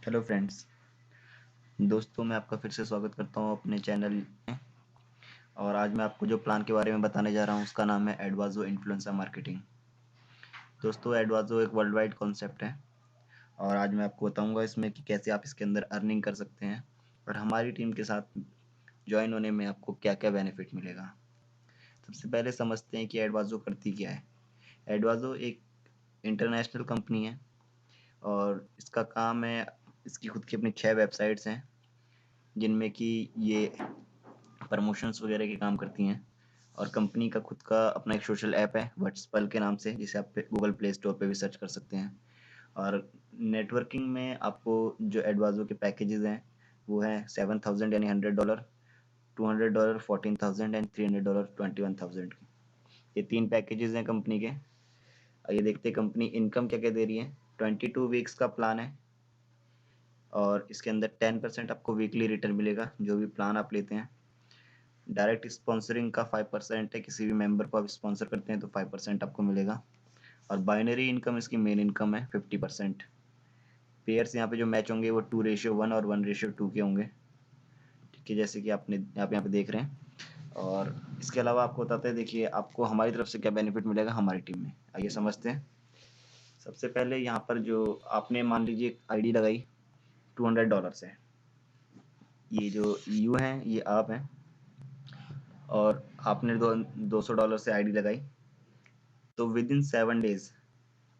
Hello friends. दोस्तों, मैं आपका फिर से स्वागत करता हूं अपने चैनल में। और आज मैं आपको जो प्लान के बारे में बताने जा रहा हूं उसका नाम है एडवाजो इन्फ्लुएंसर मार्केटिंग। दोस्तों, एडवाजो एक वर्ल्ड वाइड कॉन्सेप्ट है और आज मैं आपको बताऊंगा इसमें कि कैसे आप इसके अंदर अर्निंग कर सकते हैं और हमारी टीम के साथ ज्वाइन होने में आपको क्या क्या बेनिफिट मिलेगा। सबसे पहले समझते हैं कि एडवाजो करती क्या है। एडवाजो एक इंटरनेशनल कंपनी है और इसका काम है, इसकी खुद की अपनी 6 वेबसाइट्स हैं जिनमें कि ये प्रमोशंस वगैरह के काम करती हैं। और कंपनी का खुद का अपना एक सोशल ऐप है व्हाट्सपल के नाम से, जिसे आप गूगल प्ले स्टोर पे भी सर्च कर सकते हैं। और नेटवर्किंग में आपको जो एडवाजो के पैकेजेस हैं वो हैं 7,000 यानी $100, $200 14,000 एंड $300 21,000 के। ये 3 पैकेजेस हैं कंपनी के। ये देखते हैं कंपनी इनकम क्या क्या दे रही है। 22 वीक्स का प्लान है और इसके अंदर 10% आपको वीकली रिटर्न मिलेगा जो भी प्लान आप लेते हैं। डायरेक्ट स्पॉन्सरिंग का 5% है, किसी भी मेंबर को आप स्पॉन्सर करते हैं तो 5% आपको मिलेगा। और बाइनरी इनकम इसकी मेन इनकम है 50%। पेयर्स यहाँ पे जो मैच होंगे वो 2:1 और 1:2 के होंगे। ठीक है, जैसे कि आप यहाँ पे देख रहे हैं। और इसके अलावा आपको बताते हैं, देखिए आपको हमारी तरफ से क्या बेनिफिट मिलेगा हमारी टीम में, आइए समझते हैं। सबसे पहले यहाँ पर जो आपने मान लीजिए आईडी लगाई $200 से, ये जो यू हैं ये आप हैं, और आपने $200 से आईडी लगाई, तो विद इन 7 डेज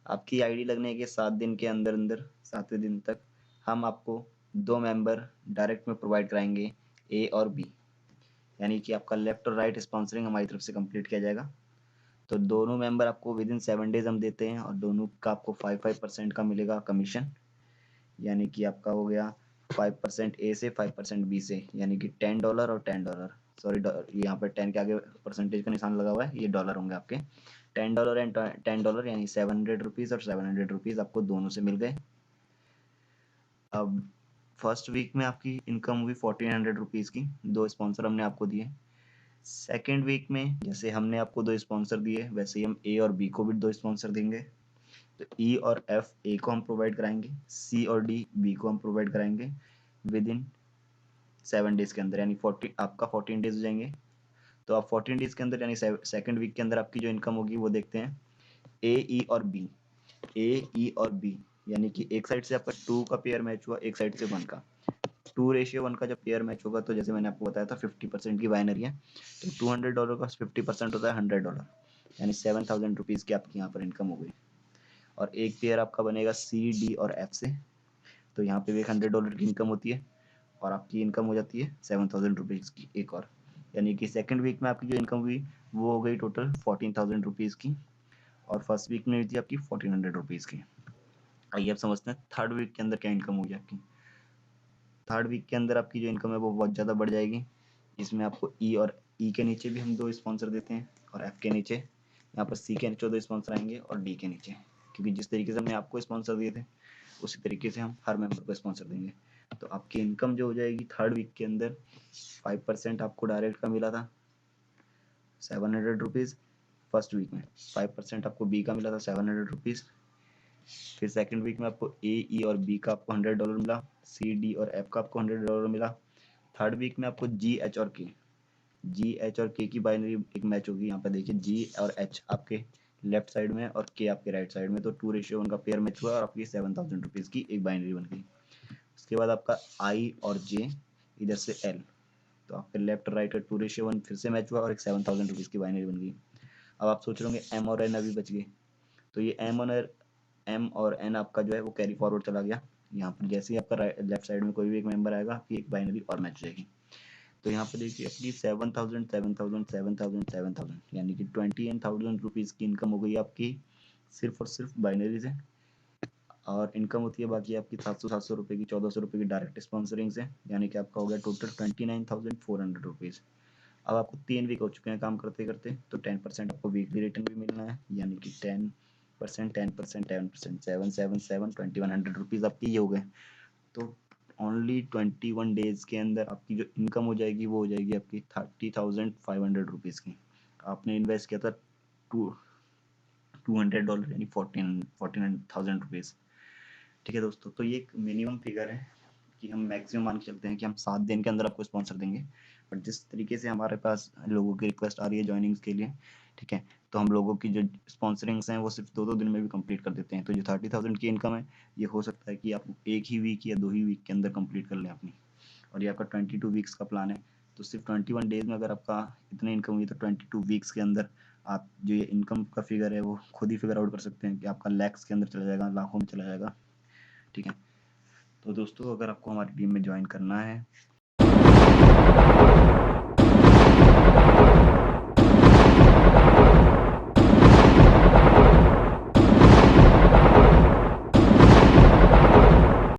आपकी आईडी लगने के 7 दिन के अंदर अंदर 7वें दिन तक हम आपको 2 मेंबर डायरेक्ट में प्रोवाइड कराएंगे, ए और बी। यानी कि आपका लेफ्ट और राइट स्पॉन्सरिंग हमारी तरफ से कंप्लीट किया जाएगा। तो दोनों मेंबर आपको विद इन 7 डेज हम देते हैं और दोनों का आपको 5% का मिलेगा कमीशन। यानी कि आपका हो गया 5% ए से 5% बी से, यानी कि $10 और $10। सॉरी, ये यहाँ पर 10 के आगे परसेंटेज का निशान लगा हुआ है, ये डॉलर होंगे आपके। $10 एंड $10 यानी ₹700 और ₹700 आपको दोनों से मिल गए। अब फर्स्ट वीक में आपकी इनकम हुई ₹1400 की, 2 स्पॉन्सर हमने आपको दिए। सेकेंड वीक में जैसे हमने आपको 2 स्पॉन्सर दिए वैसे ही हम ए और बी को भी 2 स्पॉन्सर देंगे। तो ई और एफ ए को हम प्रोवाइड कराएंगे, सी और डी बी को हम प्रोवाइड कराएंगे विद इन 7 डेज के अंदर, यानी 14 डेज हो जाएंगे। तो आप 14 डेज के अंदर यानी सेकेंड वीक के अंदर आपकी जो इनकम होगी वो देखते हैं। ए ई और बी, ए ई और बी, यानी कि एक साइड से आपका 2 का पेयर मैच हुआ, एक साइड से 1 का। 2:1 का जब पेयर मैच होगा तो जैसे मैंने आपको बताया था 50% की बाइनरी है, तो $200 का 50% होता है $100, यानी ₹7,000 की आपकी यहाँ पर इनकम हो गई। और एक पेयर आपका बनेगा सी डी और एफ से, तो यहाँ पे भी $100 की इनकम होती है और आपकी इनकम हो जाती है ₹7,000 की एक और। यानी कि सेकंड वीक में आपकी जो इनकम हुई वो हो गई टोटल ₹14,000 की, और फर्स्ट वीक में हुई थी आपकी ₹1,400 की। आइए अब समझते हैं थर्ड वीक के अंदर क्या इनकम होगी आपकी। थर्ड वीक के अंदर आपकी जो इनकम है वो बहुत ज़्यादा बढ़ जाएगी। इसमें आपको ई और ई के नीचे भी हम 2 स्पॉन्सर देते हैं और एफ के नीचे, यहाँ पर सी के नीचे 2 स्पॉन्सर आएंगे और डी के नीचे, क्योंकि जिस तरीके से हमने आपको स्पॉन्सर दिए थे उसी तरीके से हम हर मेंबर को स्पॉन्सर देंगे। तो आपकी इनकम जो हो जाएगी थर्ड वीक के अंदर, 5% आपको डायरेक्ट का मिला था ₹700 फर्स्ट वीक में, 5% आपको बी का मिला था ₹700। फिर सेकंड वीक में आपको ए ई और बी का आपको $100 मिला, सी डी और एफ का आपको $100 मिला। थर्ड वीक में आपको जी एच और के, जी एच और के की बाइनरी एक मैच होगी। यहाँ पे देखिए जी और एच आपके लेफ्ट साइड में और के आपके राइट साइड में, तो 2:1 का पेयर मैच हुआ और आपकी ₹7,000 की एक बाइनरी बन गई। उसके बाद आपका आई और जे, इधर से एल, तो आपके लेफ्ट राइट और 2:1 फिर से मैच हुआ और एक ₹7,000 की बाइनरी बन गई। अब आप सोच रहे होंगे एम और एन अभी बच गए, तो ये एम और एन आपका जो है वो कैरी फॉरवर्ड चला गया। यहाँ पर जैसे ही आपका लेफ्ट साइड में कोई भी एक मेंबर आएगा आपकी एक बाइनरी और मैच हो जाएगी। तो यहाँ पे देखिए अपनी 7,000 7,000 7,000 7,000 यानी कि ₹28,000 की इनकम हो गई आपकी सिर्फ और सिर्फ बाइनरी से। और इनकम होती है बाकी आपकी ₹700 की, ₹1,400 की डायरेक्ट स्पॉन्सरिंग से, यानी कि आपका हो गया टोटल ₹29,400। अब आपको 3 वीक हो चुके हैं काम करते करते, तो 10% आपको वीकली रिटर्न भी मिलना है, यानी कि 10%, 10%, 10%, 777 ₹2,100 आपकी ये हो गए। तो ओनली 21 डेज के अंदर आपकी जो इनकम हो जाएगी वो हो जाएगी आपकी ₹30,500 की। आपने इन्वेस्ट किया था $200 यानी 14,000 रुपीज़। ठीक है दोस्तों, तो ये एक मिनिमम फिगर है कि हम मैक्सिमम मान के चलते हैं कि हम 7 दिन के अंदर आपको स्पॉन्सर देंगे। बट जिस तरीके से हमारे पास लोगों की रिक्वेस्ट आ रही है जॉइनिंग्स के लिए, ठीक है, तो हम लोगों की जो स्पॉन्सरिंग्स हैं वो सिर्फ 2-2 दिन में भी कंप्लीट कर देते हैं। तो जो 30,000 की इनकम है, ये हो सकता है कि आप एक ही वीक या 2 ही वीक के अंदर कंप्लीट कर लें अपनी। और ये आपका 22 वीक्स का प्लान है, तो सिर्फ 21 डेज में अगर आपका इतनी इनकम हुई तो 22 वीक्स के अंदर आप जो ये इनकम का फिगर है वो खुद ही फिगर आउट कर सकते हैं कि आपका लैक्स के अंदर चला जाएगा, लाखों में चला जाएगा। ठीक है, तो दोस्तों अगर आपको हमारी टीम में ज्वाइन करना है